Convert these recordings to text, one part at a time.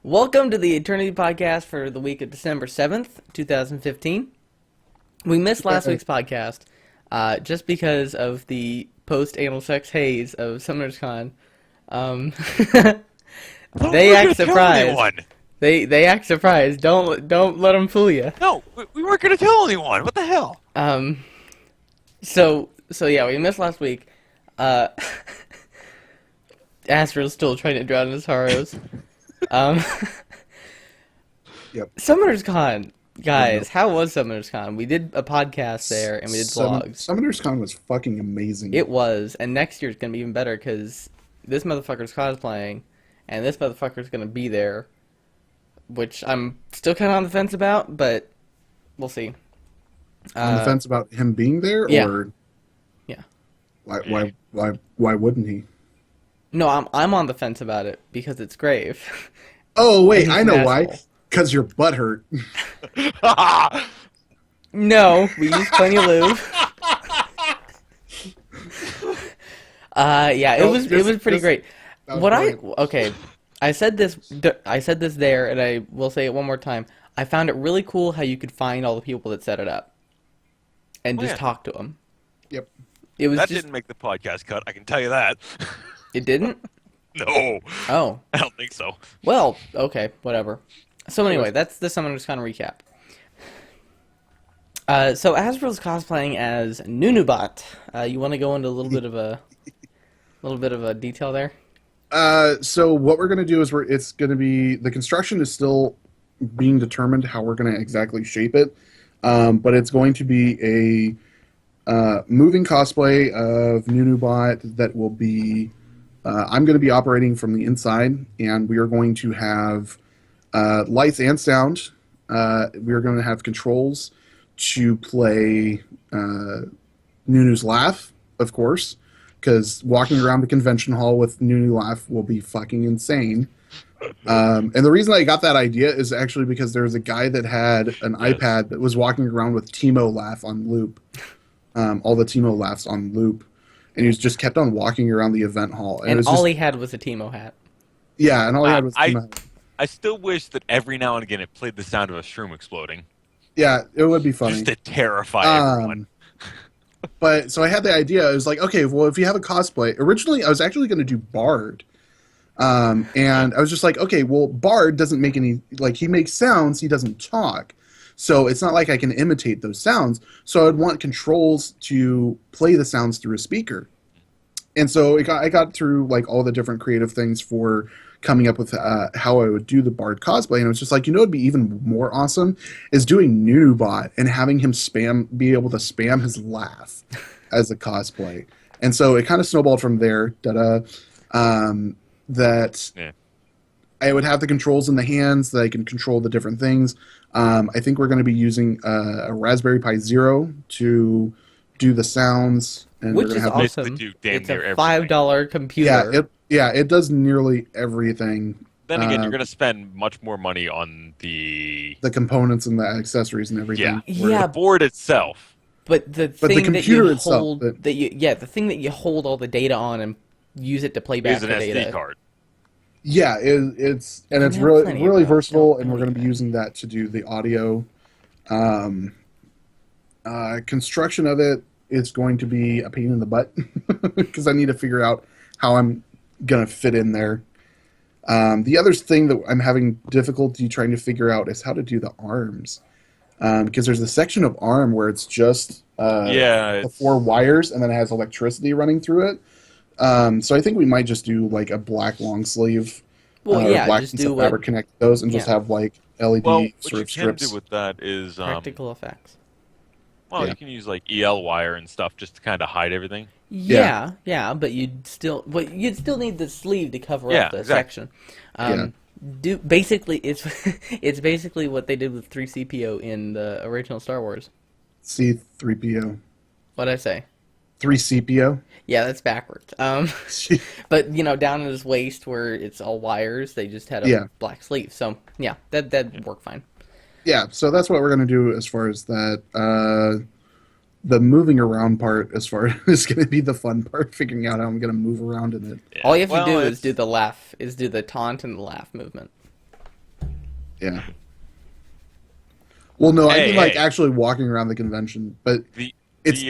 Welcome to the Eternity Podcast for the week of December 7th, 2015. We missed last week's podcast just because of the post-anal sex haze of Summoners Con. They act surprised. They act surprised. Don't let them fool you. No, we weren't going to tell anyone. What the hell? So yeah, we missed last week. Astral's still trying to drown his sorrows. Yep. Summoners Con, guys, how was Summoners Con? We did a podcast there, and we did vlogs. Summoners Con was fucking amazing. It was, and next year's gonna be even better, because this motherfucker's cosplaying, and this motherfucker's gonna be there, which I'm still kind of on the fence about, but we'll see. On the fence about him being there, yeah. or yeah. Why wouldn't he? No, I'm on the fence about it because it's Grave. Oh wait, I know why. Because your butt hurt. No, we used plenty of lube. Yeah, it was pretty great. I said this there, and I will say it one more time. I found it really cool how you could find all the people that set it up, and just talk to them. Yep. It was didn't make the podcast cut. I can tell you that. It didn't? No. Oh. I don't think so. Well, okay, whatever. So anyway, that's the Summoners Con recap. So Asriel's cosplaying as Nunubot. You want to go into a little bit of a detail there? So what we're going to do is it's going to be, the construction is still being determined how we're going to exactly shape it, but it's going to be a moving cosplay of Nunubot that will be, I'm going to be operating from the inside, and we are going to have lights and sound. We are going to have controls to play Nunu's laugh, of course, because walking around the convention hall with Nunu laugh will be fucking insane. And the reason I got that idea is actually because there was a guy that had an iPad that was walking around with Timo laugh on loop, all the Timo laughs on loop, and he was just kept on walking around the event hall. And all he had was a Timo hat. Yeah, and all he had was a Timo hat. I still wish that every now and again it played the sound of a shroom exploding. Yeah, it would be funny. Just to terrify everyone. But, so I had the idea, I was like, okay, well, if you have a cosplay, originally I was actually going to do Bard. And I was just like, okay, well, Bard doesn't make any, like, he makes sounds, he doesn't talk. So it's not like I can imitate those sounds. So I'd want controls to play the sounds through a speaker. And so I got through, like, all the different creative things for coming up with how I would do the Bard cosplay, and it was just like, it'd be even more awesome is doing Nunubot and having him be able to spam his laugh as a cosplay. And so it kind of snowballed from there. I would have the controls in the hands that I can control the different things. I think we're going to be using a Raspberry Pi Zero to do the sounds, and which is awesome. It's a $5 computer. Yeah, it does nearly everything. Then again, you're going to spend much more money on the components and the accessories and everything. Yeah, the board itself. But the thing that you hold, the thing that you hold all the data on and use it to play back the data. Is an SD card. Yeah, it's really versatile, and we're going to be using that to do the audio. Construction of it is going to be a pain in the butt because I need to figure out how I'm going to fit in there. The other thing that I'm having difficulty trying to figure out is how to do the arms, because there's a section of arm where it's just the 4 wires, and then it has electricity running through it. So I think we might just do like a black long sleeve, black just piece do of fabric, connect those, and just have like LED what sort of you can strips. do with that is practical effects. Well, you can use like EL wire and stuff just to kind of hide everything. Yeah, but you'd still need the sleeve to cover up the section. Basically, it's basically what they did with 3CPO in the original Star Wars. C3PO. What'd I say? 3CPO. Yeah, that's backwards. But down in his waist where it's all wires, they just had a black sleeve. So yeah, that'd work fine. Yeah, so that's what we're going to do as far as that. The moving around part, as far is going to be the fun part, figuring out how I'm going to move around in it. Yeah. All you have to do is do the laugh, do the taunt and the laugh movement. Yeah. Well, no, I Hey, mean like hey, actually walking around the convention, but the it's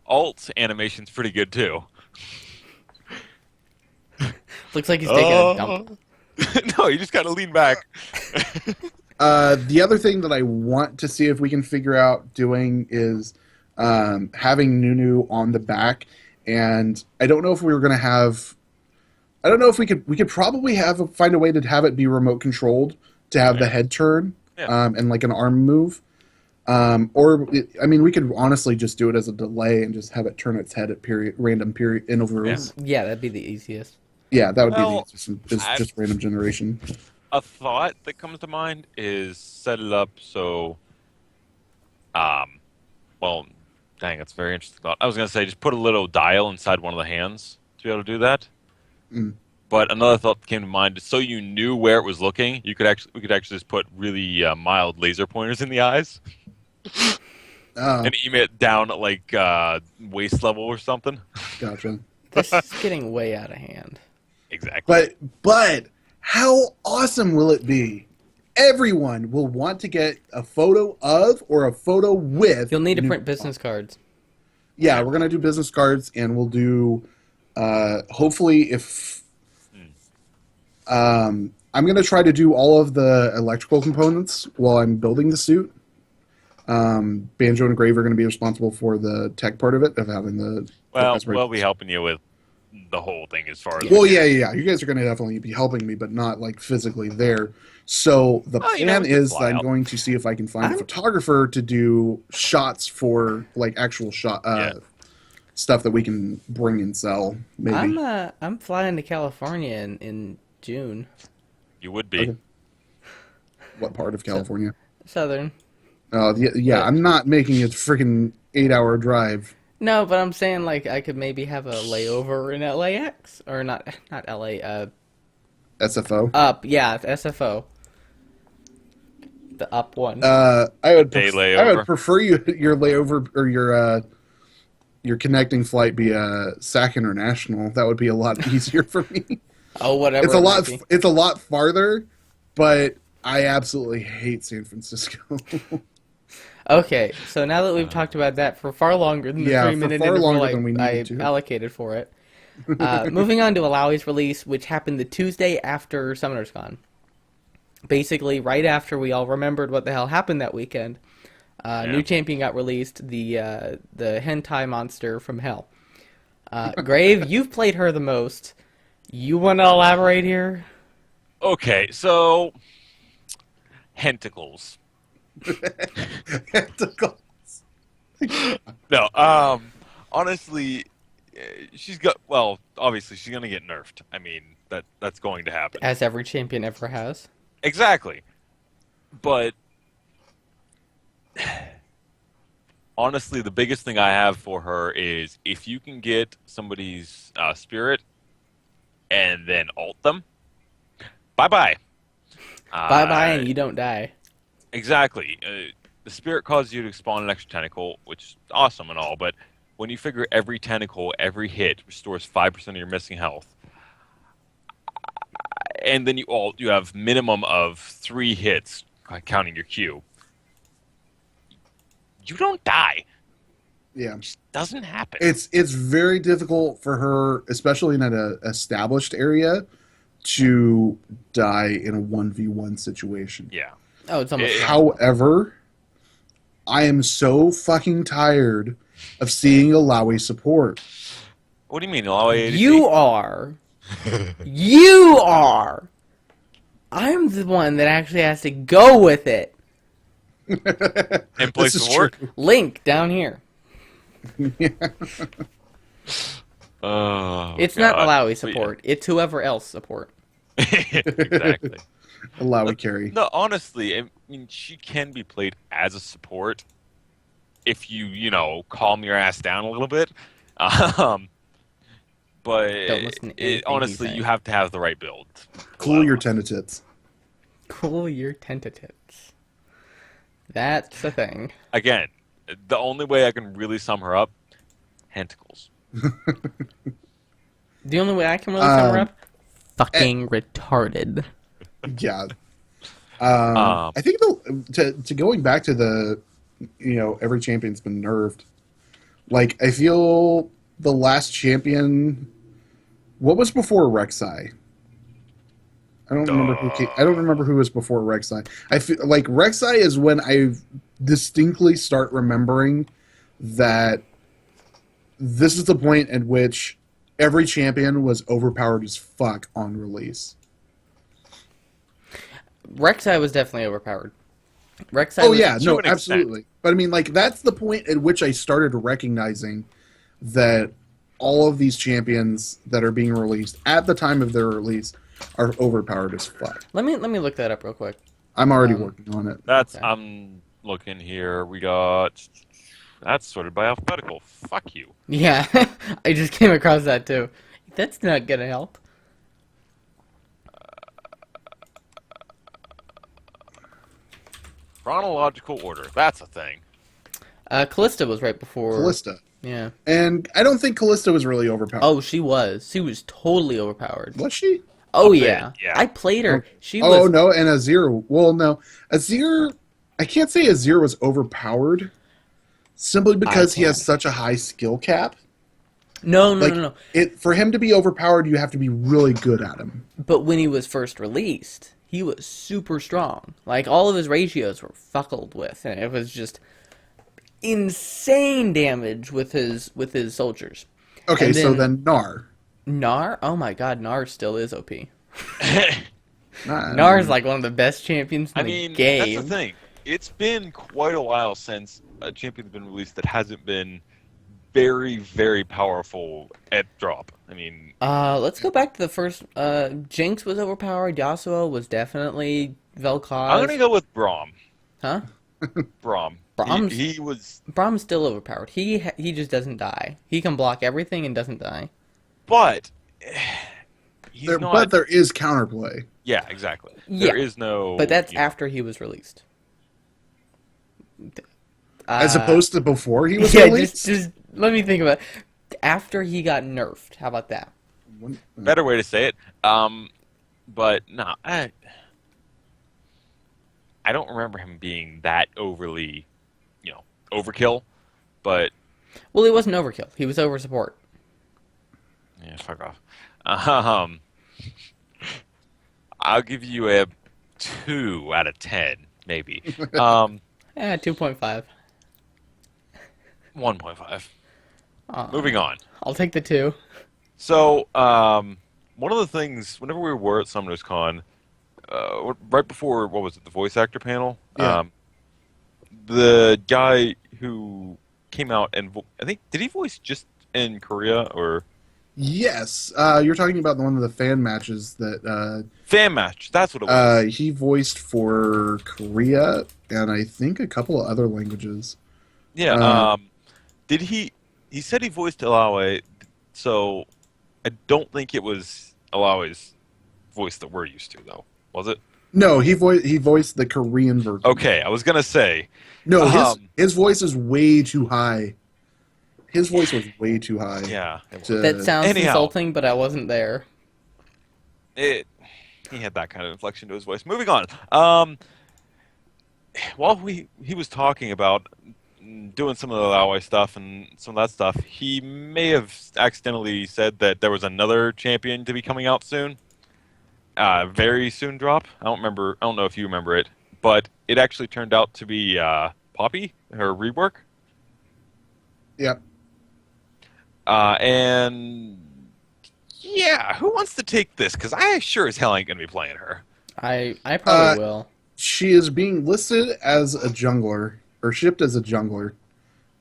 alt animation's pretty good too. Looks like he's taking a dump. Oh. No, you just gotta lean back. the other thing that I want to see if we can figure out doing is having Nunu on the back, and I don't know if we were going to have. I don't know if we could probably find a way to have it be remote controlled to have the Yeah. head turn Yeah. and like an arm move. I mean, we could honestly just do it as a delay and just have it turn its head at random period Yeah. intervals. Yeah, that'd be the easiest. Yeah, that would be the Well, easiest, is I've, just random generation. a thought that comes to mind is set it up so, um, well, dang, that's a very interesting thought. I was gonna say just put a little dial inside one of the hands to be able to do that. Mm. But another thought that came to mind is so you knew where it was looking. We could actually just put really mild laser pointers in the eyes Oh, and aim it down at like waist level or something. gotcha. This is getting way out of hand. Exactly. But how awesome will it be? Everyone will want to get a photo of or a photo with. You'll need to Nunu print on. business cards. Yeah, we're gonna do business cards, and we'll do. Hopefully, if I'm gonna try to do all of the electrical components while I'm building the suit. Banjo and Grave are going to be responsible for the tech part of it, of having the. We'll be helping you with the whole thing as far as. Well, yeah. You guys are going to definitely be helping me, but not like physically there. So the Oh, you know, plan we can is that fly I'm out. going to see if I can find a I'm- photographer to do shots for like actual Yeah. stuff that we can bring and sell. Maybe. I'm flying to California in June. You would be. Okay. What part of California? Southern. Yeah. I'm not making a freaking 8-hour drive. No, but I'm saying like I could maybe have a layover in LAX or not LA. SFO. SFO. The up one. I would Day I layover. would prefer your layover or your connecting flight be SAC International. That would be a lot easier for me. Oh, whatever. It's a it lot. might be. It's a lot farther, but I absolutely hate San Francisco. Okay, so now that we've talked about that for far longer than the Yeah, for 3-minute far interval longer than we I needed to. allocated for it. Moving on to Alawi's release, which happened the Tuesday after Summoner's Con. Basically, right after we all remembered what the hell happened that weekend, new champion got released, the hentai monster from hell. Grave, you've played her the most. You want to elaborate here? Okay, so hentacles. No, honestly, she's got. Well, obviously, she's gonna get nerfed. I mean, that's going to happen. As every champion ever has. Exactly, but honestly, the biggest thing I have for her is if you can get somebody's spirit and then alt them, bye bye. Bye-bye and you don't die. Exactly. The spirit causes you to spawn an extra tentacle, which is awesome and all, but when you figure every tentacle, every hit restores 5% of your missing health, and then you have minimum of 3 hits, counting your Q, you don't die. Yeah, It just doesn't happen. it's very difficult for her, especially in an established area, to die in a 1v1 situation. Yeah. Oh, it's almost. However, I am so fucking tired of seeing Alawi support. What do you mean? ADC? You are. You are. I'm the one that actually has to go with it. And play This is support? true. Link down here. Oh, It's not God. Malawi support. It's whoever else support. Exactly. Alawi carry. No, honestly, I mean, she can be played as a support if you calm your ass down a little bit. But Don't listen to anything honestly, he's you saying. have to have the right build. Cool your tentatives. Cool your tentatives. That's the thing. Again, the only way I can really sum her up, tentacles. The only way I can really sum her Um, up, fucking retarded. Yeah. I think to going back to the, every champion's been nerfed. Like, I feel the last champion, what was before Rek'Sai? I don't remember who was before Rek'Sai. I feel like Rek'Sai is when I distinctly start remembering that this is the point at which every champion was overpowered as fuck on release. Rek'Sai was definitely overpowered. Rek'Sai Oh was, yeah, to no, an extent. absolutely. But I mean, like, that's the point at which I started recognizing that all of these champions that are being released at the time of their release are overpowered as fuck. Let me look that up real quick. I'm already working on it. That's Okay. I'm looking here. We got that's sorted by alphabetical. Fuck you. Yeah, I just came across that too. That's not gonna help. Chronological order. That's a thing. Callista was right before. Callista. Yeah. And I don't think Callista was really overpowered. Oh, she was. She was totally overpowered. Was she? Oh A bit, yeah. yeah. I played her. She Oh was. no, and Azir. Well, no, Azir. I can't say Azir was overpowered, simply because he has can't. such a high skill cap. No, no, Like, no, no. it for him to be overpowered, you have to be really good at him. But when he was first released, he was super strong. Like all of his ratios were fuckled with, and it was just insane damage with his soldiers. Okay, And so then Gnar. Gnar, oh my god, Gnar still is OP. Nah, Gnar's like one of the best champions in I the mean, game. that's the thing. It's been quite a while since a champion's been released that hasn't been very, very powerful at drop. I mean, Let's go back to the first. Jinx was overpowered. Yasuo was definitely Vel'Koz. I'm gonna go with Braum. Huh? Braum. Braum's- He was, Braum's still overpowered. He just doesn't die. He can block everything and doesn't die. but he's not. But there is counterplay. Yeah, exactly. Yeah, There is no. But that's you know, after he was released. As opposed to before he was yeah, released. just let me think about it. After he got nerfed. How about that? better way to say it. But no, I don't remember him being that overly, overkill. But Well, he wasn't overkill. He was over support. yeah, fuck off. I'll give you a 2 out of 10, maybe. 2.5. 1.5. Moving on. I'll take the 2. So, one of the things, whenever we were at Summoners Con, right before, what was it, the voice actor panel? Yeah. The guy who came out and, I think, did he voice just in Korea, or? Yes, you're talking about one of the fan matches that Fan match, that's what it was. he voiced for Korea and I think a couple of other languages. Yeah, did he said he voiced Alawe, so I don't think it was Alawe's voice that we're used to, though, was it? No, he voiced the Korean version. Okay, I was gonna say. No, Um, his voice is way too high. His voice was way too high. Yeah. It, To- That sounds Anyhow. insulting, but I wasn't there. he had that kind of inflection to his voice. Moving on. While he was talking about doing some of the Laowai stuff and some of that stuff, he may have accidentally said that there was another champion to be coming out soon. Very soon drop. I don't know if you remember it, but it actually turned out to be Poppy, her rework. Yeah. And yeah, who wants to take this? Because I sure as hell ain't gonna be playing her. I probably will. She is being listed as a jungler, or shipped as a jungler,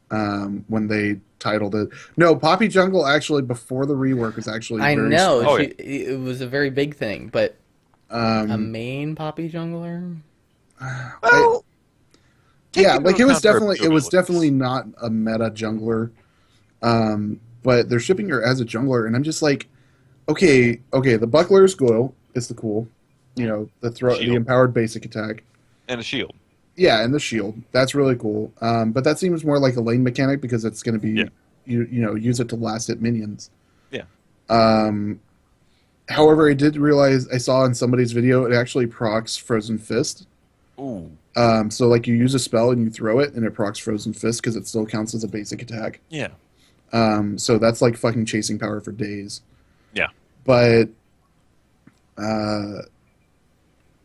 when they titled it. No, Poppy Jungle actually, before the rework, was actually I very know Oh, it was a very big thing, but a strong. main Poppy jungler. Well, Yeah, taking like into it was account her definitely abilities. not a meta jungler. But they're shipping her as a jungler, and I'm just like, okay, the buckler is cool. It's the cool, the Shield. the empowered basic attack. And a shield. Yeah, and the shield. That's really cool. But that seems more like a lane mechanic because it's going to be, Yeah. use it to last hit minions. Yeah. However, I did realize I saw in somebody's video it actually procs Frozen Fist. Ooh. So like you use a spell and you throw it, and it procs Frozen Fist because it still counts as a basic attack. Yeah. So that's like fucking chasing power for days. Yeah. But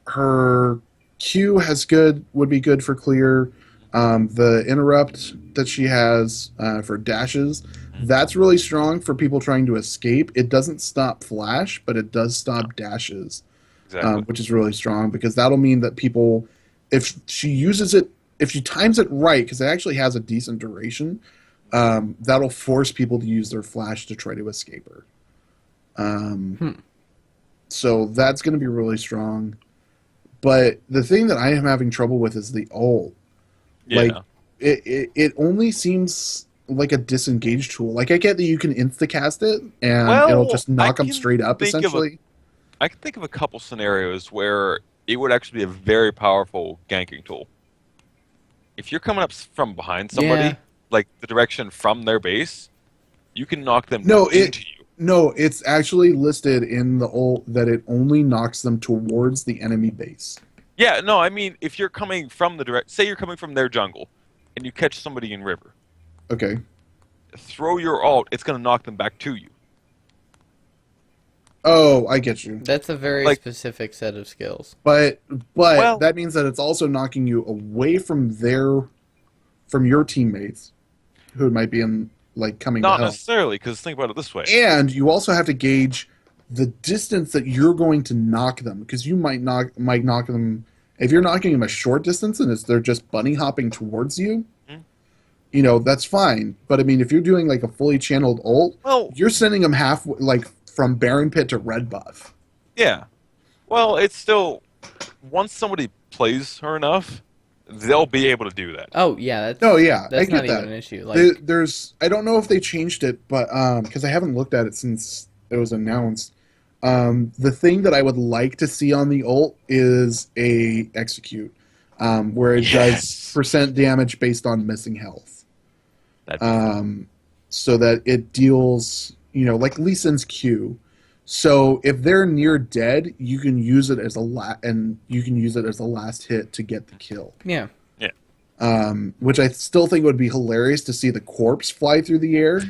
her Q would be good for clear. The interrupt that she has for dashes, that's really strong for people trying to escape. It doesn't stop flash, but it does stop dashes, Exactly. which is really strong because that'll mean that people, if she uses it, if she times it right, because it actually has a decent duration, that'll force people to use their flash to try to escape her. So that's going to be really strong. But the thing that I am having trouble with is the ult. Like, Yeah. it only seems like a disengaged tool. Like, I get that you can instacast it and it'll Well, just knock them straight up, essentially. I can think of a couple scenarios where it would actually be a very powerful ganking tool. If you're coming up from behind somebody, Yeah. like the direction from their base, you can knock them No, into you. no, it's actually listed in the ult that it only knocks them towards the enemy base. Yeah, no, I mean, if you're coming from say you're coming from their jungle, and you catch somebody in river, Okay. throw your ult, it's going to knock them back to you. Oh, I get you. That's a very Like, specific set of skills. But well, that means that it's also knocking you away from your teammates who might be in like coming to not help. necessarily, because think about it this way. And you also have to gauge the distance that you're going to knock them, because you might knock them if you're knocking them a short distance and they're just bunny hopping towards you. Hmm? That's fine. But I mean, if you're doing like a fully channeled ult, Well, you're sending them half like from Baron Pit to Red Buff. yeah. Well, it's still, once somebody plays her enough, they'll be able to do that. Oh yeah, that's Oh yeah, I that's get not that. even an issue. Like There's I don't know if they changed it, but because I haven't looked at it since it was announced. The thing that I would like to see on the ult is a execute, where it does Yes. percent damage based on missing health, That'd be fun. so that it deals, like Lee Sin's Q. So if they're near dead, you can use it as a last hit to get the kill. yeah. Yeah. Which I still think would be hilarious to see the corpse fly through the air.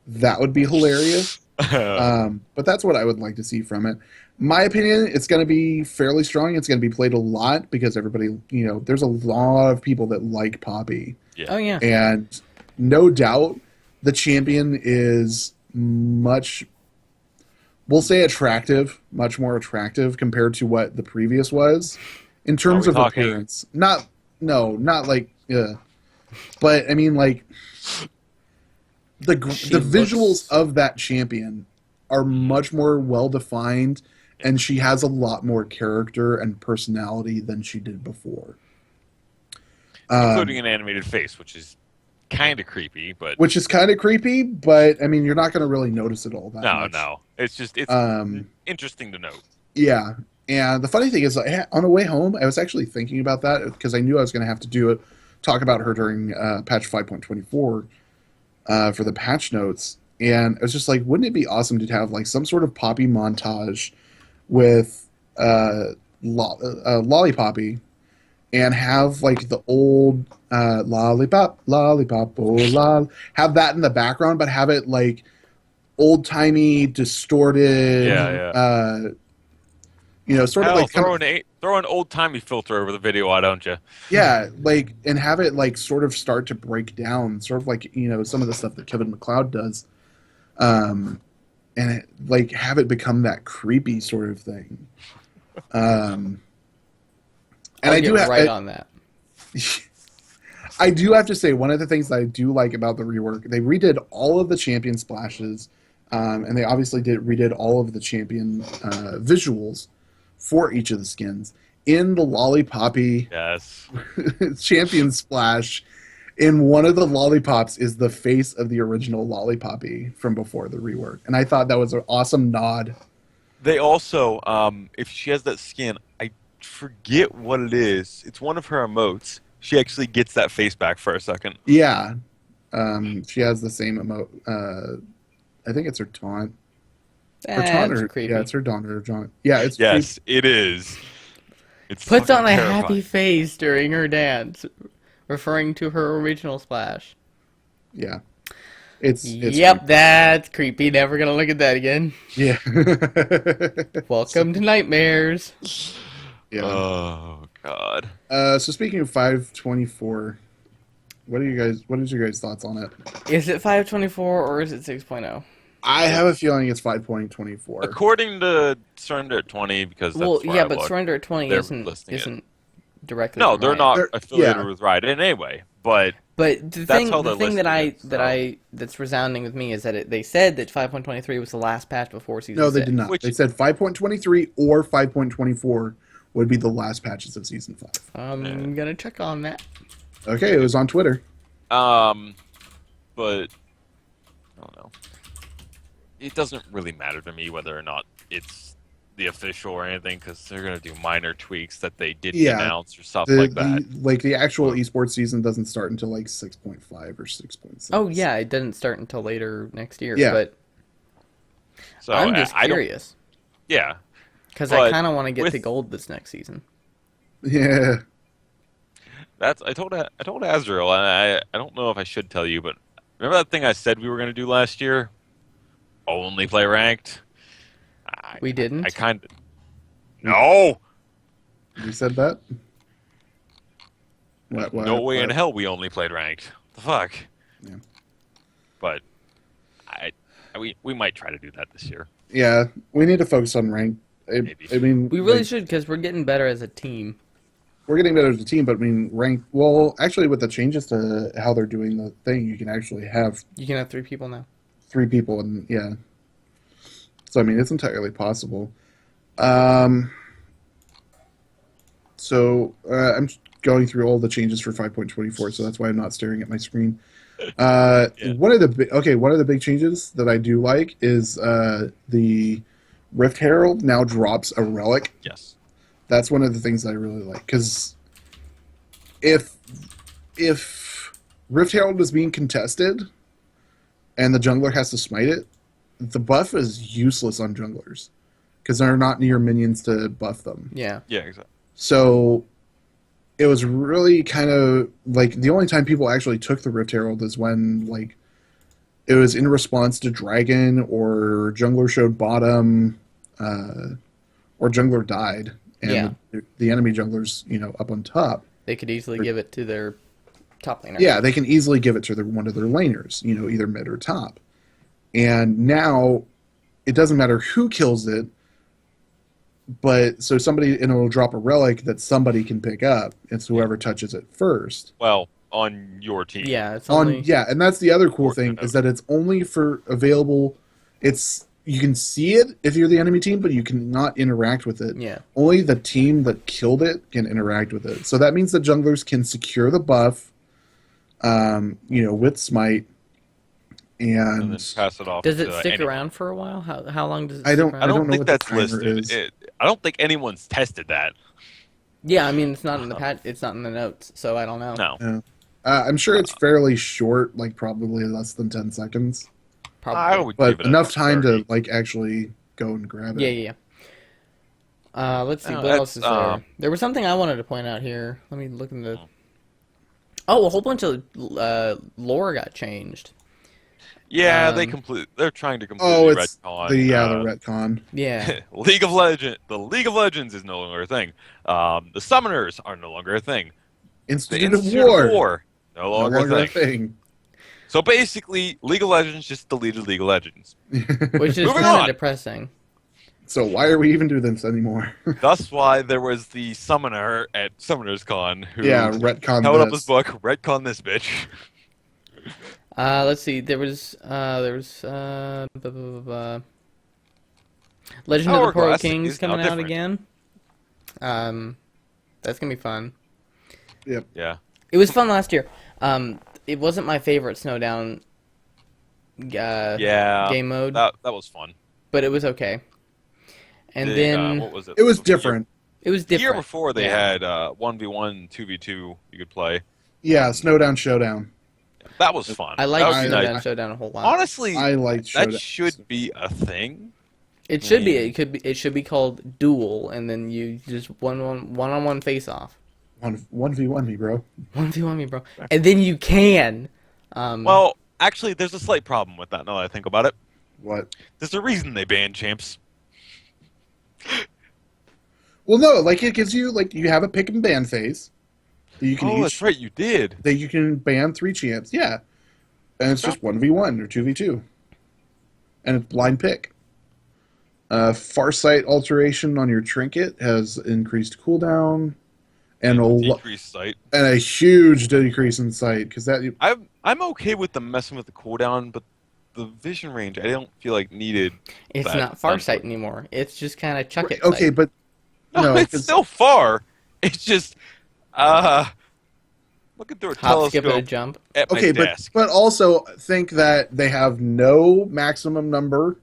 That would be hilarious. But that's what I would like to see from it. My opinion, it's going to be fairly strong. It's going to be played a lot because everybody, there's a lot of people that like Poppy. Oh yeah. And no doubt the champion is we'll say much more attractive compared to what the previous was in terms we of talking- appearance. Not like, but I mean like the visuals looks- of that champion are much more well defined, and she has a lot more character and personality than she did before. Including an animated face, which is kind of creepy, but Which is kind of creepy, but I mean, you're not going to really notice it all that much. no. It's interesting to note. Yeah. And the funny thing is, on the way home, I was actually thinking about that because I knew I was going to have to talk about her during patch 5.24 for the patch notes. And I was just like, wouldn't it be awesome to have like some sort of Poppy montage with Lollipoppy, and have like the old lollipop, lollipop, oh lol, have that in the background, but have it like old timey, distorted, sort of Hell, like throw an old timey filter over the video, why don't you? yeah, like, and have it like sort of start to break down, sort of like some of the stuff that Kevin MacLeod does, and like have it become that creepy sort of thing. And I'll I do get have right on that. I do have to say, one of the things that I do like about the rework, they redid all of the champion splashes, and they obviously redid all of the champion visuals for each of the skins. In the Lollipoppy Yes. champion splash, in one of the lollipops is the face of the original Lollipoppy from before the rework. And I thought that was an awesome nod. They also, if she has that skin, I forget what it is. It's one of her emotes. She actually gets that face back for a second. Yeah. She has the same emote. I think it's her taunt. Her taunt That's or, creepy. yeah, it's her taunt or her taunt. Yeah, it's Yes, it is. It's Puts fucking on a terrifying. happy face during her dance, referring to her original splash. Yeah. It's Yep, creepy. that's creepy. Never gonna look at that again. Yeah. Welcome to nightmares. Yeah. Oh God. So speaking of 524, what is your guys' thoughts on it? Is it 524 or is it 6.0? I have a feeling it's 5.24. According to Surrender at 20, because Well, that's where yeah, I but looked, Surrender at 20 they're isn't listing it. directly No, from they're Riot. not They're- affiliated yeah. with Riot in any way. But But the That's how they're thing that listing it, so. that's resounding with me is that they said that 5.23 was the last patch before season No, they 6. did not. Which- They said 5.23 or 5.24 would be the last patches of season 5. I'm gonna check on that. Okay, it was on Twitter. but I don't know. It doesn't really matter to me whether or not it's the official or anything, because they're gonna do minor tweaks that they didn't Yeah, announce or stuff The, like that. the actual esports season doesn't start until like 6.5 or 6.6. Oh yeah, it doesn't start until later next year. Yeah. But So I'm just I don't. curious Yeah, because I but kind of want to get with- to gold this next season. Yeah. I told Azrael, and I don't know if I should tell you, but remember that thing I said we were gonna do last year? Only play ranked. We didn't. I kind of. No. You said that? What, No way in what? hell we only played ranked. The fuck. Yeah. But we might try to do that this year. Yeah, we need to focus on rank. Maybe. I mean, We really like, should because we're getting better as a team. we're getting better as a team, but I mean, rank. Well, actually, with the changes to how they're doing the thing, you can actually have You can have 3 people now. 3 people, and yeah. So I mean, it's entirely possible. So I'm going through all the changes for 5.24, so that's why I'm not staring at my screen. Yeah. One of the big changes that I do like is the Rift Herald now drops a relic. Yes. That's one of the things that I really like, because if Rift Herald is being contested and the jungler has to smite it, the buff is useless on junglers because they're not near minions to buff them. Yeah. Yeah. Exactly. So it was really kind of like the only time people actually took the Rift Herald is when like it was in response to Dragon or jungler showed bottom or jungler died and Yeah. the enemy junglers up on top. They could easily give it to their top laner. Yeah, they can easily give it to one of their laners, either mid or top. And now it doesn't matter who kills it, but so it'll drop a relic that somebody can pick up. It's whoever touches it first. Well, on your team. Yeah, it's only And that's the other cool thing Fortunate. is that it's only for available. You can see it if you're the enemy team, but you cannot interact with it. yeah. Only the team that killed it can interact with it. So that means the junglers can secure the buff, with smite, And then and pass it off. Does it to stick anyone. around for a while? How long does it? I don't- Stick around? I don't know think what the that's timer listed. is. I don't think anyone's tested that. Yeah, I mean it's not in the it's not in the notes, so I don't know. No. I'm sure it's fairly short, like probably less than 10 seconds, I Probably. would but give it enough time 30. to like actually go and grab it. Yeah. Let's see No, what else that's, is there. There was something I wanted to point out here. Let me look in the. Oh, a whole bunch of lore got changed. Yeah, Um, they're trying to Oh, completely it's retcon. the retcon. Yeah. League of Legends. The League of Legends is no longer a thing. The Summoners are no longer a thing. The Institute of Institute War, of War no no longer, longer a a thing. thing. So basically, League of Legends just deleted League of Legends. Which is Moving kind of on. depressing. So why are we even doing this anymore? That's why there was the Summoner at Summoners Con who Yeah, retcon held up this. his book, retcon this bitch. Let's see. There was blah, blah, blah, blah. Legend of the Pearl Hourglass Kings is now coming out different. again. That's gonna be fun. Yeah. It was fun last year. It wasn't my favorite Snowdown Yeah. game mode, That was fun. but it was okay. And The, then what was it? It was The year- different. it was The year different. before they Yeah. had 1v1, 2v2 you could play. Yeah, Snowdown Showdown. That was fun. I That like was I- Snowdown nice. Showdown a whole lot. Honestly, I liked Showdown. that should be a thing. It should be. It could be. It should be called duel, and then you just one-on-one face off. 1v1 me, bro. 1v1 me, bro. And then you can. Well, actually, there's a slight problem with that now that I think about it. What? There's a reason they banned champs. Well, no, like it gives you you have a pick and ban phase. That you can That's right, you did. That you can ban 3 champs, yeah, and it's just 1v1 or 2v2, and it's blind pick. Farsight alteration on your trinket has increased cooldown, and Decreased sight. and a huge decrease in sight because that. I'm okay with them messing with the cooldown, but the vision range I don't feel like needed. It's not farsight anymore. It's just kind of chuck it. Okay, sight. but No, it's still far. It's just looking through a Hop, skip, and a telescope jump. at my okay, desk. but also think that they have no maximum number,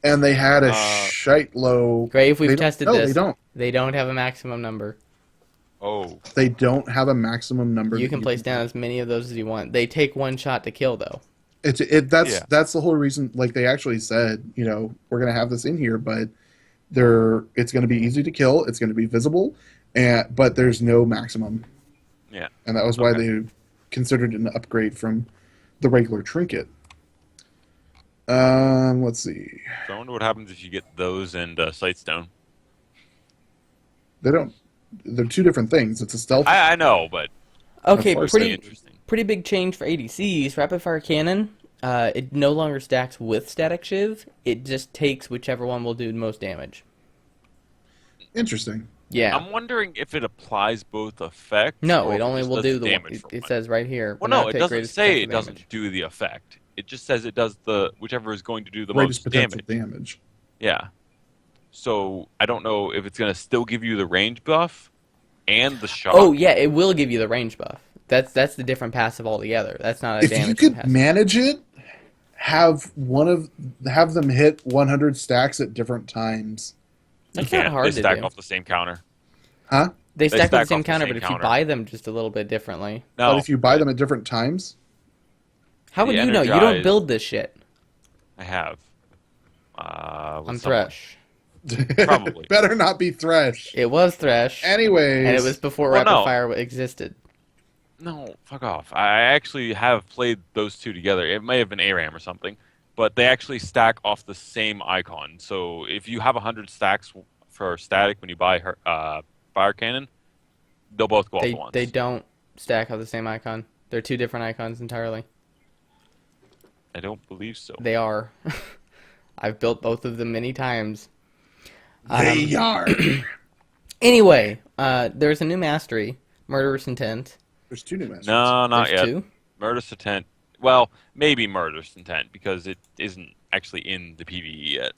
and they had a shite low. Grave, we've tested no, this. they don't. They don't have a maximum number. Oh, They don't have a maximum number. You that can place down as many of those as you want. They take one shot to kill, though. That's the whole reason. Like they actually said, we're gonna have this in here, but it's gonna be easy to kill. It's gonna be visible, but there's no maximum. yeah. And that was why they considered it an upgrade from the regular trinket. Let's see. So I wonder what happens if you get those and Sightstone. They're 2 different things. It's a stealth. I know, but Okay, course, pretty pretty interesting. pretty big change for ADCs. Rapid fire cannon. It no longer stacks with static shiv. It just takes whichever one will do the most damage. Interesting. Yeah. I'm wondering if it applies both effects. No, or it if only just will does do the one. damage for It one. says right here. Well, not no, it take doesn't greatest say it potential doesn't damage. do the effect. It just says it does whichever is going to do the Greatest most potential damage. damage. Yeah. So I don't know if it's going to still give you the range buff and the shot. Oh yeah, it will give you the range buff. That's the different passive altogether. That's not a If damage you could passive. manage it, have them hit 100 stacks at different times. That's You not can't. hard They to stack do. off the same counter. Huh? They stack with stack the same off the counter, same but if you counter. buy them just a little bit differently. No, But if you buy them at different times, How would The you know? You don't energized- build this shit. I have. I'm with someone. Thresh. Probably. better not be Thresh. It was Thresh. Anyways, And it was before Well, Rapid no. Fire existed. No, fuck off. I actually have played those two together. It may have been ARAM or something, but they actually stack off the same icon. So if you have 100 stacks for static when you buy fire cannon, they'll both go off at once. They don't stack on the same icon. They're 2 different icons entirely. I don't believe so. They are. I've built both of them many times. they are. Anyway, there's a new mastery, Murderous Intent. There's 2 new masters. No, not There's yet. 2. Murderous Intent. Well, maybe Murderous Intent because it isn't actually in the PvE yet.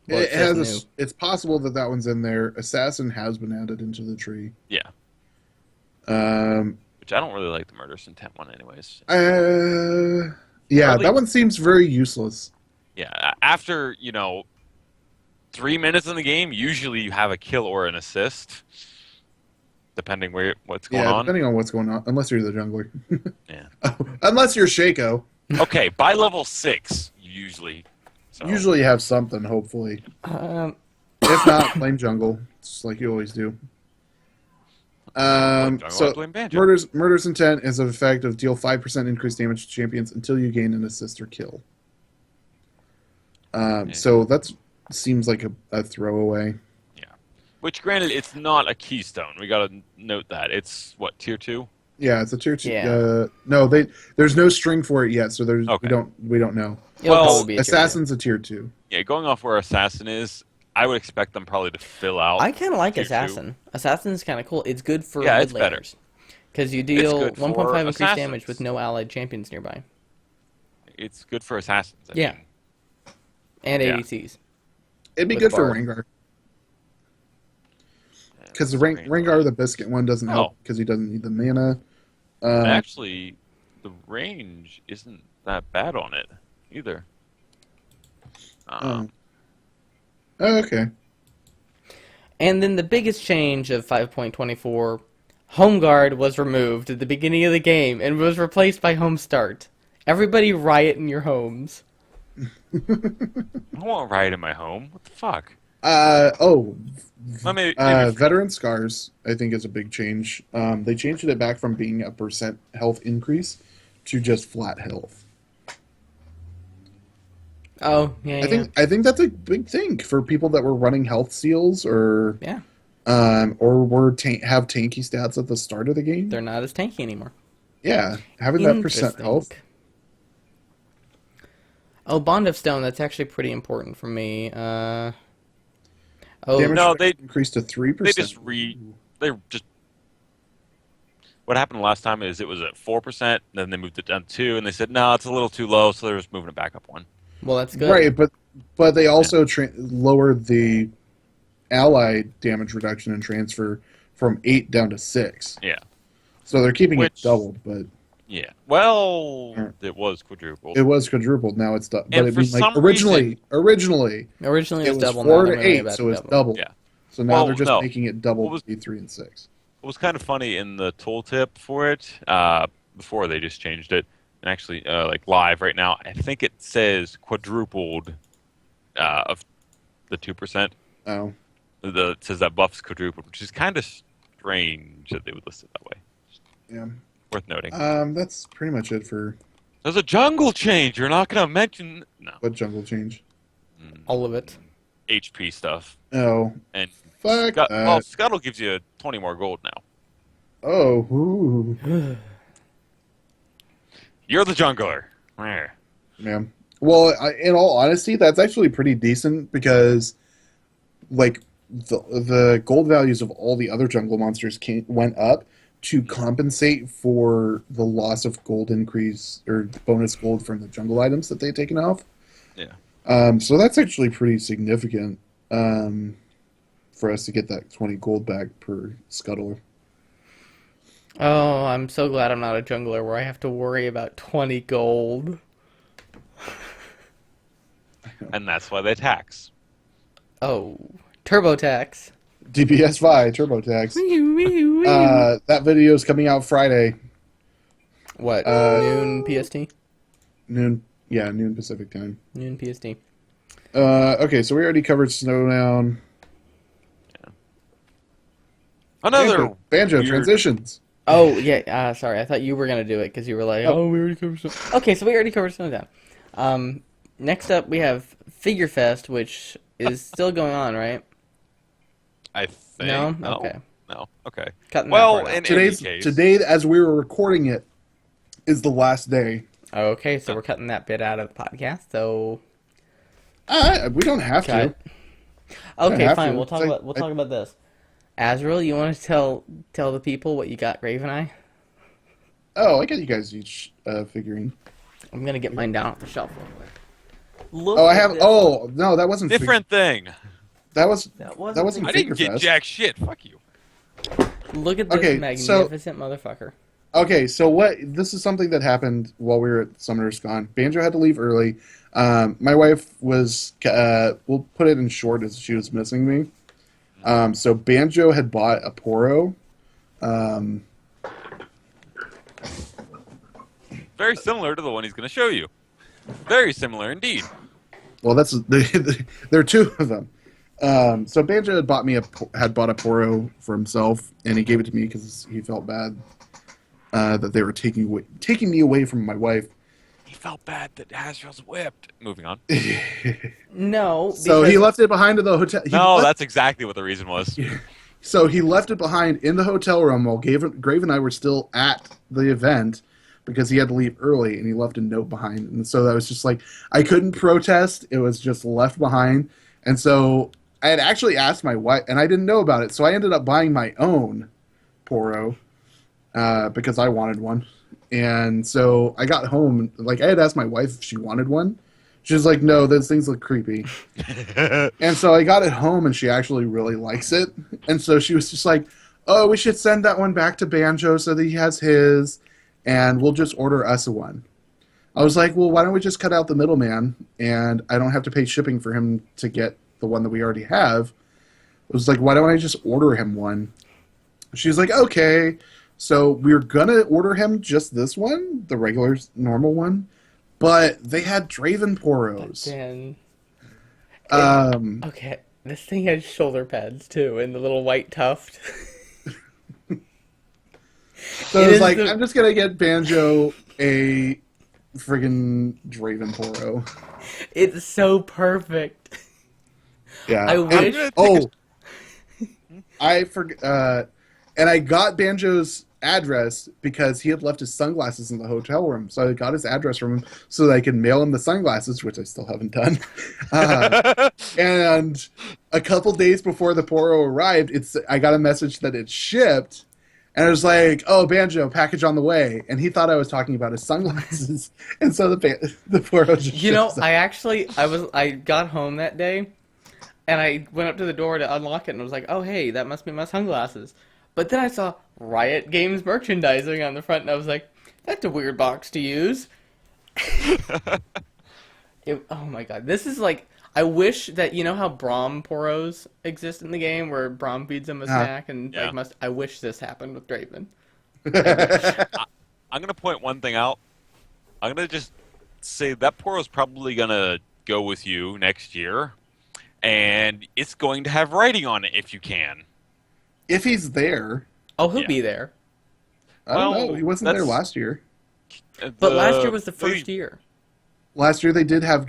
Well, it says has. It's possible that one's in there. Assassin has been added into the tree. Yeah, Um. which I don't really like the Murderous Intent one, anyways. Yeah, Early- that one seems very useless. Yeah, after 3 minutes in the game, usually you have a kill or an assist, depending what's going Yeah, on. depending on what's going on. Unless you're the jungler. Yeah. Unless you're Shaco. Okay, by level 6, usually. So. Usually you have something, hopefully. If not, blame jungle. It's like you always do. Jungle, I So blame Banjo. murder's intent is an effect of deal 5% increased damage to champions until you gain an assist or kill. So that seems like a throwaway. Yeah. Which, granted, it's not a keystone. We gotta note that. It's, what, tier 2? Yeah, it's a tier 2. Yeah. No, there's no string for it yet, so Okay. we don't know. It'll Well, probably be a tier Assassin's a tier 2. Yeah, going off where Assassin is, I would expect them probably to fill out. 2. I kind of like tier 2. Assassin. Assassin's kind of cool. It's good for Yeah, mid it's better. laners. Because you deal good for 1.5 increased assassins. damage with no allied champions nearby. It's good for Assassins. I Yeah. mean. And Yeah. ADCs. It'd be With good for Bard. Rengar. Because the Rengar, the biscuit one, doesn't help Oh. because he doesn't need the mana. Actually, the range isn't that bad on it either. Oh, okay. And then the biggest change of 5.24, Home Guard was removed at the beginning of the game and was replaced by Home Start. Everybody riot in your homes. I don't want riot in my home. What the fuck? Oh, Well, maybe veteran scars, I think, is a big change. They changed it back from being a percent health increase to just flat health. Oh, yeah, yeah. I think that's a big thing for people that were running health seals Yeah, or have tanky stats at the start of the game. they're not as tanky anymore. Yeah, having that percent Interesting. health. Oh, Bond of Stone, that's actually pretty important for me. Oh, Damage No, reduction increased to 3%. they just what happened last time is it was at 4%, then they moved it down to 2, and they said no, it's a little too low, so they're just moving it back up 1. well, that's good. Right, but they also lowered the ally damage reduction and transfer from 8 down to 6. Yeah. So they're keeping it Which- doubled, but Yeah. Well, it was quadrupled. it was quadrupled. Now it's double. But And it for mean, like some originally Originally, it it was was double. 4 now to they're really 8, about so to it's double. double. Yeah. So now Well, they're just no. making it double What was- 3 and 6. What was kind of funny in the tooltip for it, before they just changed it, and actually, like live right now, I think it says quadrupled of the 2%. Oh, It says that buff's quadrupled, which is kind of strange that they would list it that way. yeah. Worth noting. That's pretty much it for There's a jungle change. You're not going to mention what jungle change. All of it. HP stuff. Oh, And fuck well, that. Scuttle gives you 20 more gold now. Oh, ooh. You're the jungler. Meh. Yeah. Well, in all honesty, that's actually pretty decent because, like, the gold values of all the other jungle monsters went up to compensate for the loss of gold increase or bonus gold from the jungle items that they'd taken off. Yeah. So that's actually pretty significant for us to get that 20 gold back per scuttler. Oh, I'm so glad I'm not a jungler where I have to worry about 20 gold. And that's why they tax. Oh, TurboTax. DPS Vi TurboTax. That video is coming out Friday, What? Noon PST? noon. Yeah, noon Pacific time. Noon PST. Okay, so we already covered Snowdown. Another Banjo weird- transitions. Oh, yeah, sorry. I thought you were going to do it because you were like, oh, we already covered Snow. Okay, so we already covered Snowdown. Next up, we have Figure Fest, which is still going on, right? I think. No? No. Okay. No. Okay. Cutting that Well, part out. in any case, Today, as we were recording it, is the last day. Okay, so we're cutting that bit out of the podcast, so... We don't have Cut. to. Okay, have fine. to. We'll talk about this. Azrael, you want to tell the people what you got, Raven Eye? Oh, I got you guys each figurine. I'm gonna get mine down off the shelf real quick. Look Oh, I at have. this. Oh no, that wasn't different thing. That was That that wasn't I Figure didn't get Fest. jack shit. Fuck you. Look at this Okay, so- magnificent motherfucker. Okay, so this is something that happened while we were at Summoner's Con. Banjo had to leave early. My wife was, we'll put it in short, as she was missing me. So Banjo had bought a Poro. Very similar to the one he's going to show you. Very similar indeed. Well, there are two of them. So Banjo had bought a Poro for himself, and he gave it to me because he felt bad that they were taking me away from my wife. He felt bad that Azrael's whipped. Moving on. No. So he left it behind in the hotel. No, that's exactly what the reason was. So he left it behind in the hotel room while Grave and I were still at the event because he had to leave early, and he left a note behind. And so that was just like, I couldn't protest. It was just left behind. And so I had actually asked my wife, and I didn't know about it. So I ended up buying my own Poro because I wanted one. And so I got home, like I had asked my wife if she wanted one. She was like, no, those things look creepy. And so I got it home, and she actually really likes it. And so she was just like, oh, we should send that one back to Banjo so that he has his, and we'll just order us a one. I was like, well, why don't we just cut out the middleman, and I don't have to pay shipping for him to get the one that we already have. I was like, why don't I just order him one? She's like, okay. So we're going to order him just this one, the regular, normal one. but they had Draven Poros. Then, Um, okay, this thing has shoulder pads too, and the little white tuft. so It it's is like, the- I'm just gonna get Banjo a friggin' Draven Poro. It's so perfect. Yeah. I wish- gonna take Oh, I forgot. And I got Banjo's address because he had left his sunglasses in the hotel room. So I got his address from him so that I could mail him the sunglasses, which I still haven't done. And a couple days before the Poro arrived, I got a message that it shipped. And I was like, "Oh, Banjo, package on the way." And he thought I was talking about his sunglasses. And so the Poro just You know, ships up. I got home that day, and I went up to the door to unlock it, and I was like, "Oh, hey, that must be my sunglasses." But then I saw Riot Games merchandising on the front, and I was like, "That's a weird box to use." Oh my god, this is like, I wish that, you know how Braum Poros exist in the game, where Braum feeds him a snack, and Yeah. like I wish this happened with Draven. I'm gonna point one thing out. I'm gonna just say that Poro's probably gonna go with you next year, and it's going to have writing on it if you can. If he's there, Oh, he'll Yeah. be there. I don't Well, know. He wasn't there that's- last year. But last year was the first year. Last year they did have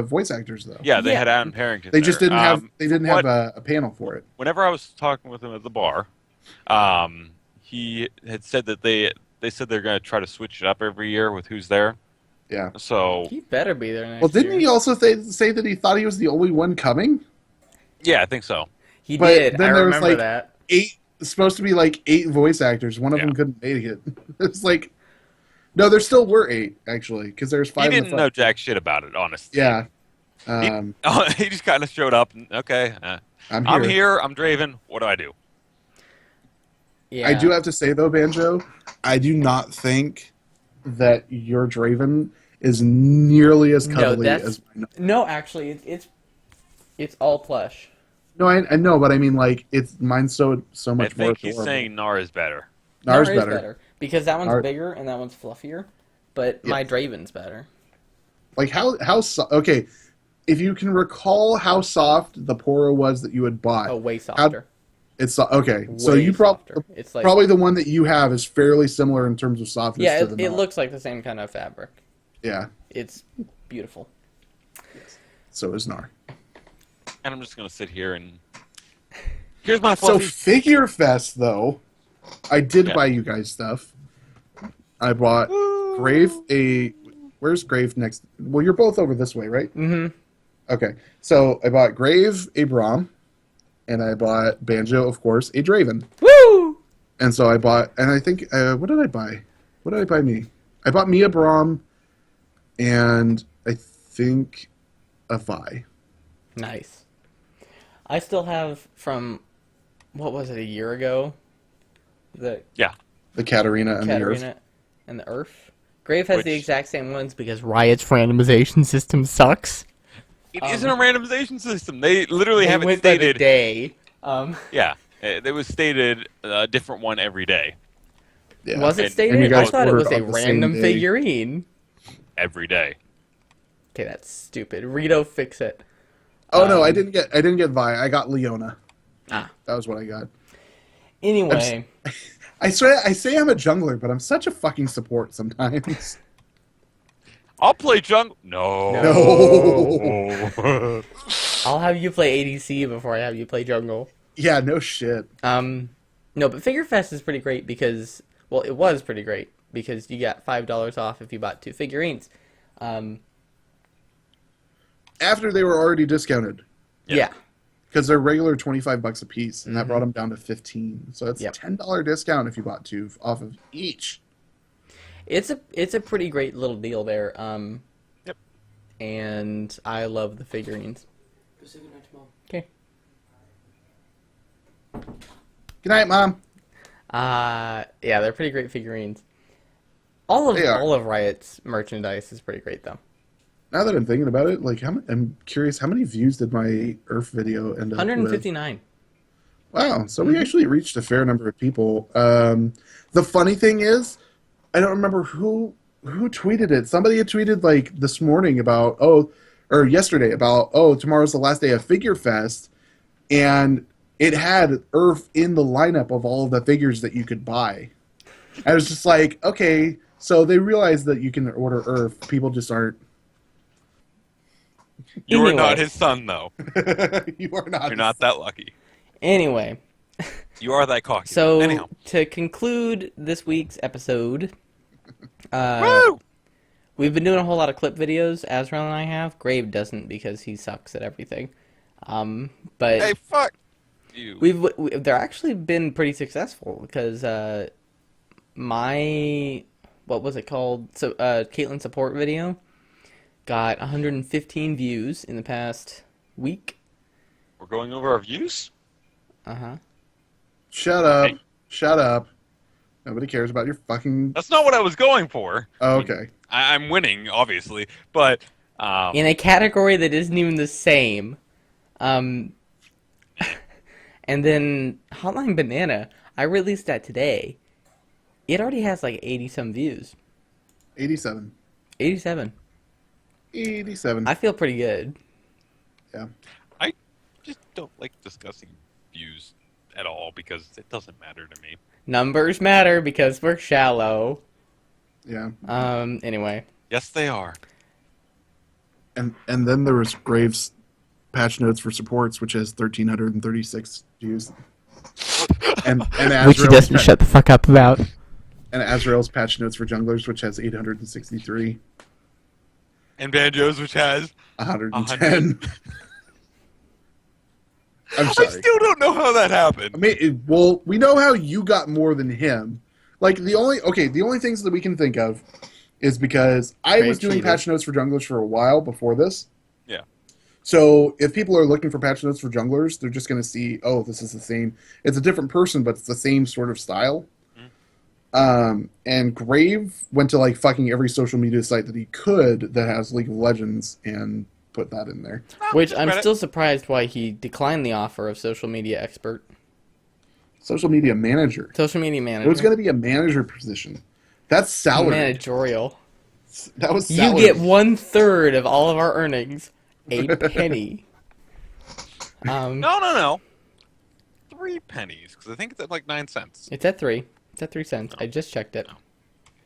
voice actors though. Yeah, they Yeah. had Adam Parrington. They just there. didn't have what- a panel for it. Whenever I was talking with him at the bar, he had said that they said they're going to try to switch it up every year with who's there. Yeah. So He better be there next Well, didn't year. he also say that he thought he was the only one coming? yeah, I think so. He But did. then I there was, remember like, that. Supposed to be like 8 voice actors. One of Yeah. them couldn't make it. It's like, no, there still were 8 actually, because there's 5. He in the didn't know front. jack shit about it, honestly. Yeah. He just kind of showed up. And, okay, I'm I'm here. here. I'm Draven. What do I do? Yeah. I do have to say though, Banjo, I do not think that your Draven is nearly as cuddly that's- as mine. No, actually, it's all plush. No, I know, but I mean, like, mine's so I much more think he's adorable. saying Nar is better. Nar's Nar is better. because that one's Nar- bigger and that one's fluffier. But my Draven's better. Like okay, if you can recall how soft the Poro was that you had bought. Oh, way softer. Okay. So Way you softer. It's like probably the one that you have is fairly similar in terms of softness. yeah, to it, the it Nar. looks like the same kind of fabric. Yeah. It's beautiful. So is Nar. And I'm just gonna sit here and here's my So fluffy. Figure Fest though, I did Yeah. buy you guys stuff. I bought Grave Where's Grave next? Well, you're both over this way, right? Mm-hmm. Okay. So I bought Grave a Braum, and I bought Banjo, of course, a Draven. Woo! And so I bought, and I think, what did I buy? What did I buy me? I bought me a Braum, and I think a Vi. Nice. I still have from, what was it, a year ago? The The Katarina and the Earth. Katarina and the Earth. Grave has the Which- exact same ones because Riot's randomization system sucks. It isn't a randomization system. They literally They have it went by the stated. day. Yeah, it was stated a different one every day. Yeah. Was it And stated? you I guys thought it was ordered a on the same random day. figurine. Every day. Okay, that's stupid. Rito, fix it. Oh no, I didn't get Vi. I got Leona. Ah. That was what I got. Anyway, I swear, I say I'm a jungler, but I'm such a fucking support sometimes. I'll play jungle. No. No. I'll have you play ADC before I have you play jungle. Yeah, no shit. No, but Figure Fest is pretty great because, well, it was pretty great because you got $5 off if you bought 2 figurines. After they were already discounted, Yeah. because they're regular $25 a piece, and that brought them down to 15. So that's Yep. a $10 discount if you bought 2 off of each. It's a pretty great little deal there. Yep. And I love the figurines. Okay. Good night, Mom. Yeah, they're pretty great figurines. All They are. of Riot's merchandise is pretty great though. Now that I'm thinking about it, like, I'm curious, how many views did my Earth video end up with? 159. Wow, so we actually reached a fair number of people. The funny thing is, I don't remember who who tweeted it? Somebody had tweeted like this morning about or yesterday about tomorrow's the last day of Figure Fest, and it had Earth in the lineup of all of the figures that you could buy. I was just like, okay, so they realize that you can order Earth. People just aren't. You are Anyway. not his son, though. You are not. You're not that lucky. Anyway, You are that cocky. so Anyhow. to conclude this week's episode, Woo! we've been doing a whole lot of clip videos, Azrael and I have. Grave doesn't because he sucks at everything. But Hey, fuck you. they're actually been pretty successful because my, what was it called? So Caitlyn support video got 115 views in the past week. We're going over our views? Uh-huh. Shut up. Hey. Shut up. Nobody cares about your fucking. That's not what I was going for. Oh, okay. I'm winning, obviously, but In a category that isn't even the same. And then Hotline Banana, I released that today. It already has like 80-some views. 87. 87. 87. I feel pretty good. Yeah. I just don't like discussing views at all because it doesn't matter to me. Numbers matter because we're shallow. Yeah. Anyway. Yes, they are. And then there was Graves' patch notes for supports, which has 1,336 views. And Azrael's shut the fuck up about. and Azrael's patch notes for junglers, which has 863. And Banjo's, which has 110. I'm sorry. I still don't know how that happened. I mean, well, we know how you got more than him. Like the only things that we can think of is because I was doing patch notes for junglers for a while before this. Yeah. So if people are looking for patch notes for junglers, they're just going to see, oh, this is the same. It's a different person, but it's the same sort of style. And Grave went to like fucking every social media site that he could that has League of Legends and put that in there. Which I'm still surprised why he declined the offer of social media expert. Social media manager. Social media It manager. was going to be a manager position. That's salary. Managerial. That was You salary. get 1/3 of all of our earnings. A penny. No. 3 pennies, because I think it's at like 9 cents. It's at 3. It's at 3 cents. I just checked it.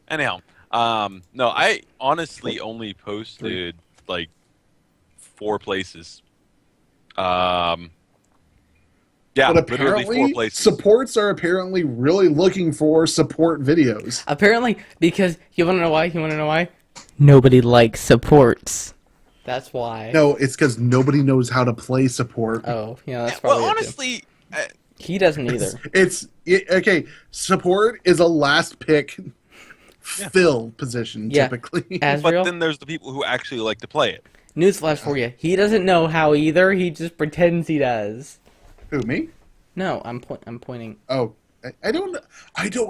Anyhow, no, I honestly only posted like 4 places. Yeah, But literally 4 apparently, places. supports are apparently really looking for support videos. Apparently, because you want to know why? You want to know why? Nobody likes supports. That's why. No, it's because nobody knows how to play support. Oh, yeah, that's Well, probably it, too. honestly, He doesn't either. Okay, support is a last pick fill position, Yeah. typically. but Azrael, then there's the people who actually like to play it. newsflash for you. He doesn't know how either. He just pretends he does. Who, me? No, I'm pointing. Oh, I don't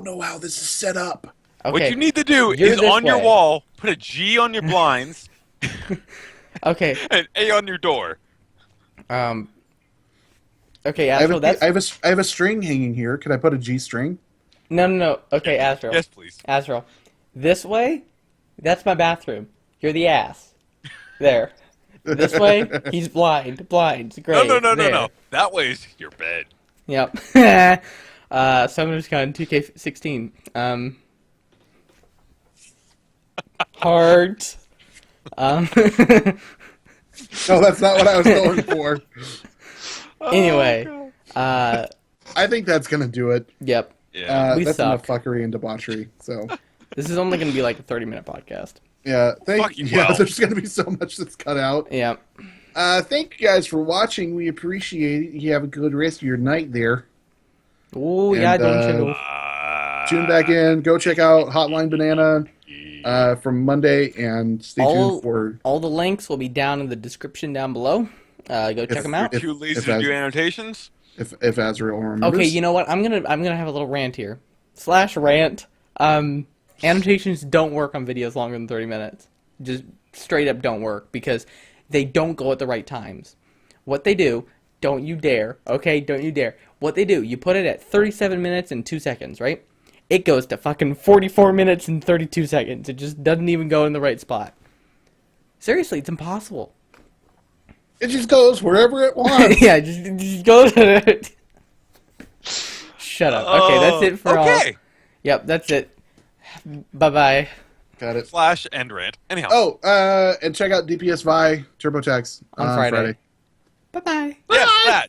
know how this is set up. Okay. What you need to do You're is this on your way. wall, put a G on your blinds, Okay. and A on your door. Okay, I have, Azrael, that's... I have a string hanging here. Could I put a G string? No. Okay, Azrael. Yes, please. Azrael. This way, that's my bathroom. You're the ass. There. This way, he's blind. Blind. Great. No. There. That way's your bed. Yep. Summoner's Con 2K16. Heart. No, that's not what I was going for. Anyway. I think that's gonna do it. Yep. Yeah. We That's suck. enough fuckery and debauchery. So This is only going to be like a 30-minute podcast. yeah, Fuck you, yeah. well. There's gonna be so much that's cut out. Yep. Thank you guys for watching. We appreciate it. You have a good rest of your night there. Oh, yeah, And, don't you know. Tune back in. Go check out Hotline Banana from Monday, and stay tuned for. All the links will be down in the description down below. Go check them out. if- Too lazy if to I- do annotations? If Azrael remembers. Okay, you know what? I'm gonna have a little rant here. /rant. Annotations don't work on videos longer than 30 minutes. Just straight up don't work because they don't go at the right times. What they do, don't you dare, okay? Don't you dare. What they do, you put it at 37 minutes and 2 seconds, right? it goes to fucking 44 minutes and 32 seconds. It just doesn't even go in the right spot. Seriously, it's impossible. It just goes wherever it wants. Yeah, just go to it. Shut up. Okay, that's it for all. Okay. Yep, that's it. Bye-bye. Got it. Slash end rant. Anyhow. Oh, and check out DPS Vi TurboTax On Friday. Bye-bye. Yes, that.